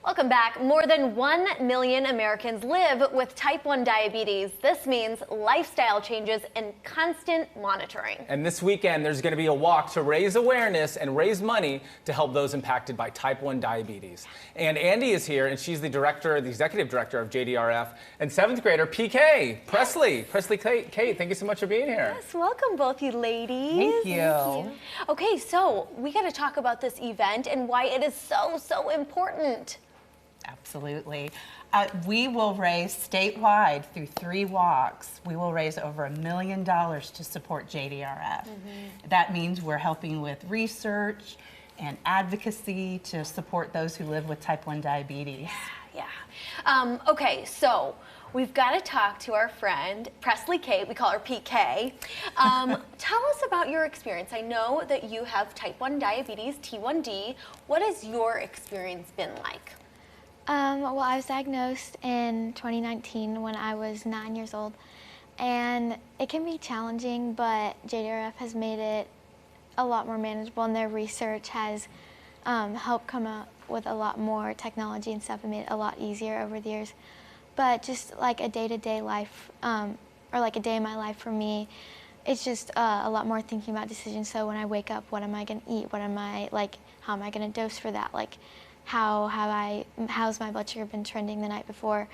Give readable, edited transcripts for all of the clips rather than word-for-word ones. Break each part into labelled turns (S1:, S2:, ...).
S1: Welcome back. More than 1 million Americans live with type 1 diabetes. This means lifestyle changes and constant monitoring.
S2: And this weekend, there's going to be a walk to raise awareness and raise money to help those impacted by type 1 diabetes. And Andy is here, and she's the executive director of JDRF, and 7th grader PK Presley. Kate, thank you so much for being here.
S1: Yes, welcome both you ladies.
S3: Thank you.
S1: Okay, so we got to talk about this event and why it is so important.
S3: Absolutely. We will raise statewide through 3 walks. We will raise over $1 million to support JDRF. That means we're helping with research and advocacy to support those who live with type 1 diabetes.
S1: Yeah. Okay, so we've got to talk to our friend Presley Kate. We call her PK. Tell us about your experience. I know that you have type 1 diabetes, T1D. What has your experience been like?
S4: Well, I was diagnosed in 2019 when I was 9 years old, and it can be challenging, but JDRF has made it a lot more manageable, and their research has helped come up with a lot more technology and stuff and made it a lot easier over the years. But just like a day-to-day life, or like a day in my life for me, it's just a lot more thinking about decisions. So when I wake up, what am I going to eat? What am I, like, how am I going to dose for that? Like, how's my blood sugar been trending the night before,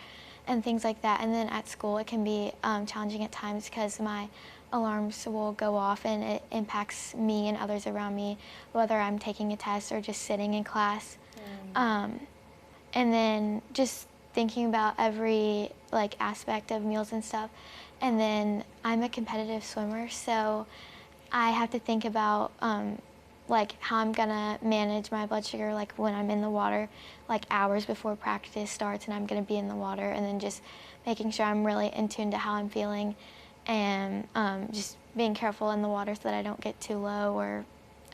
S4: and things like that. And then at school it can be challenging at times because my alarms will go off and it impacts me and others around me, whether I'm taking a test or just sitting in class. And then just thinking about every aspect of meals and stuff. And then I'm a competitive swimmer, so I have to think about how I'm gonna manage my blood sugar when I'm in the water, hours before practice starts and I'm gonna be in the water, and then just making sure I'm really in tune to how I'm feeling, and just being careful in the water so that I don't get too low or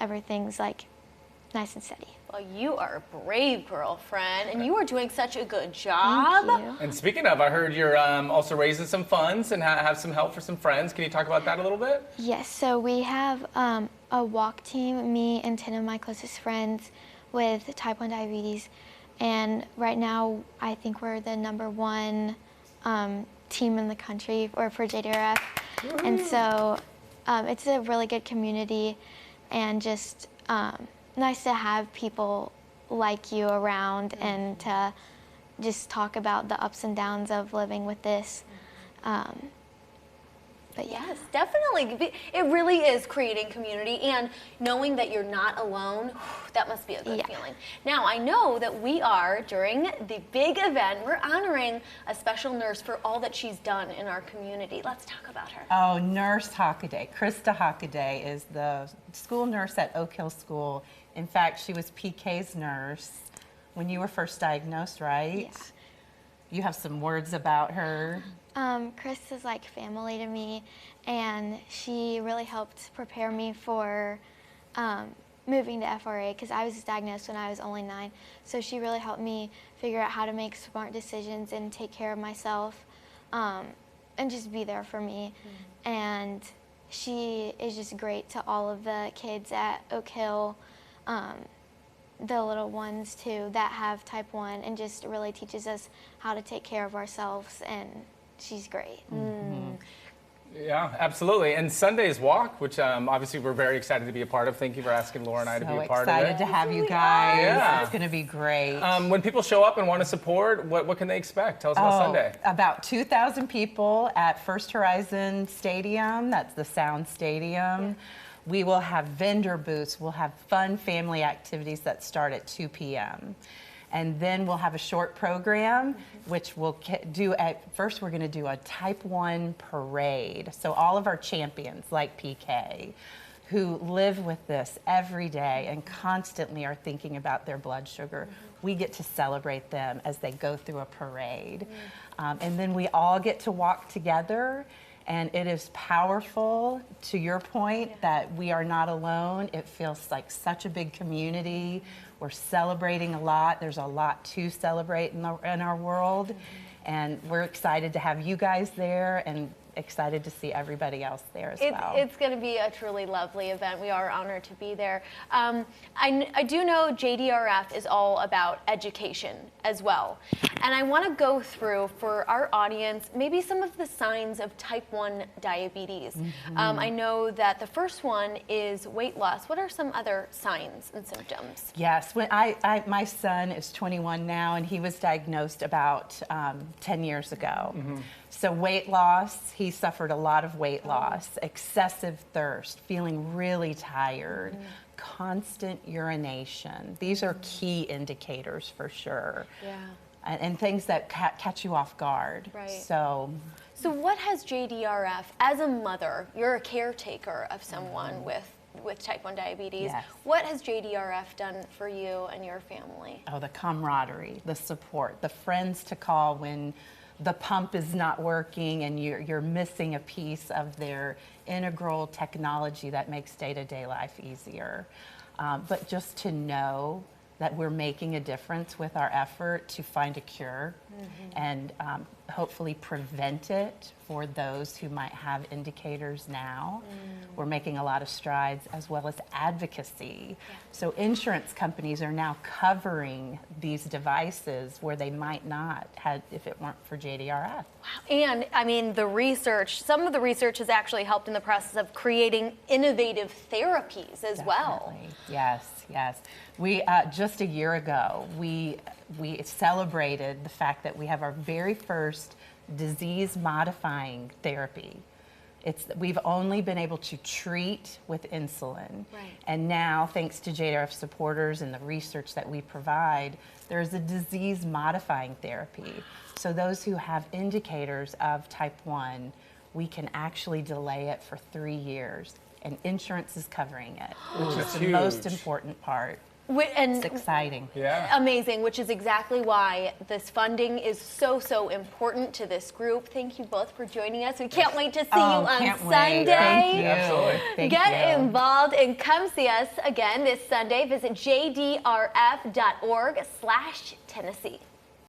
S4: everything's nice and steady.
S1: Well, you are a brave girlfriend, and you are doing such a good job.
S4: Thank you.
S2: And speaking of, I heard you're also raising some funds and have some help for some friends. Can you talk about that a little bit?
S4: Yes, so we have a walk team, me and 10 of my closest friends with type 1 diabetes, and right now I think we're the #1 team in the country for JDRF. And so it's a really good community, and just nice to have people like you around and to just talk about the ups and downs of living with this. But yeah.
S1: Yes, definitely. It really is creating community, and knowing that you're not alone, that must be a good feeling. Now, I know that we are, during the big event, we're honoring a special nurse for all that she's done in our community. Let's talk about her.
S3: Oh, Nurse Hockaday. Krista Hockaday is the school nurse at Oak Hill School. In fact, she was PK's nurse when you were first diagnosed, right?
S4: Yeah.
S3: You have some words about her.
S4: Chris is like family to me, and she really helped prepare me for moving to FRA, because I was diagnosed when I was only 9. So she really helped me figure out how to make smart decisions and take care of myself, and just be there for me. And she is just great to all of the kids at Oak Hill, the little ones too that have type 1, and just really teaches us how to take care of ourselves, and she's great.
S2: Yeah, absolutely. And Sunday's walk, which obviously we're very excited to be a part of. Thank you for asking Laura and I to be a part of it.
S3: Excited to have you guys.
S2: Yeah.
S3: It's going to be great.
S2: When people show up and want to support, what can they expect? Tell us about Sunday.
S3: About 2,000 people at First Horizon Stadium. That's the Sound Stadium. We will have vendor booths. We'll have fun family activities that start at 2 p.m. And then we'll have a short program, which we'll do first we're going to do a type 1 parade. So all of our champions, like PK, who live with this every day and constantly are thinking about their blood sugar, we get to celebrate them as they go through a parade. And then we all get to walk together. And it is powerful, to your point, that we are not alone. It feels like such a big community. We're celebrating a lot. There's a lot to celebrate in our world. And we're excited to have you guys there, and excited to see everybody else there as well.
S1: It's going to be a truly lovely event. We are honored to be there. I do know JDRF is all about education as well. And I want to go through for our audience maybe some of the signs of type 1 diabetes. I know that the first one is weight loss. What are some other signs and symptoms?
S3: Yes, when my son is 21 now, and he was diagnosed about 10 years ago. So weight loss, he suffered a lot of weight loss, excessive thirst, feeling really tired, constant urination. These are key indicators for sure.
S1: Yeah.
S3: And things that catch you off guard.
S1: Right.
S3: So
S1: what has JDRF, as a mother, you're a caretaker of someone with type 1 diabetes.
S3: Yes.
S1: What has JDRF done for you and your family?
S3: Oh, the camaraderie, the support, the friends to call when the pump is not working and you're missing a piece of their integral technology that makes day-to-day life easier. But just to know that we're making a difference with our effort to find a cure and hopefully prevent it for those who might have indicators now. We're making a lot of strides, as well as advocacy. So insurance companies are now covering these devices where they might not have if it weren't for JDRF.
S1: And I mean, the research, some of the research has actually helped in the process of creating innovative therapies as well.
S3: Definitely. Yes, yes. We just a year ago, we celebrated the fact that we have our very first disease-modifying therapy. We've only been able to treat with insulin.
S1: Right.
S3: And now, thanks to JDRF supporters and the research that we provide, there's a disease-modifying therapy. So those who have indicators of type 1, we can actually delay it for 3 years. And insurance is covering it, which is the most important part.
S1: And
S3: It's exciting.
S2: Yeah.
S1: amazing, which is exactly why this funding is so important to this group. Thank you both for joining us. We can't wait to see you on
S3: can't
S1: Sunday.
S3: wait. Thank you.
S2: Absolutely.
S3: Thank
S1: Get
S3: you.
S1: involved and come see us again this Sunday. Visit jdrf.org/Tennessee.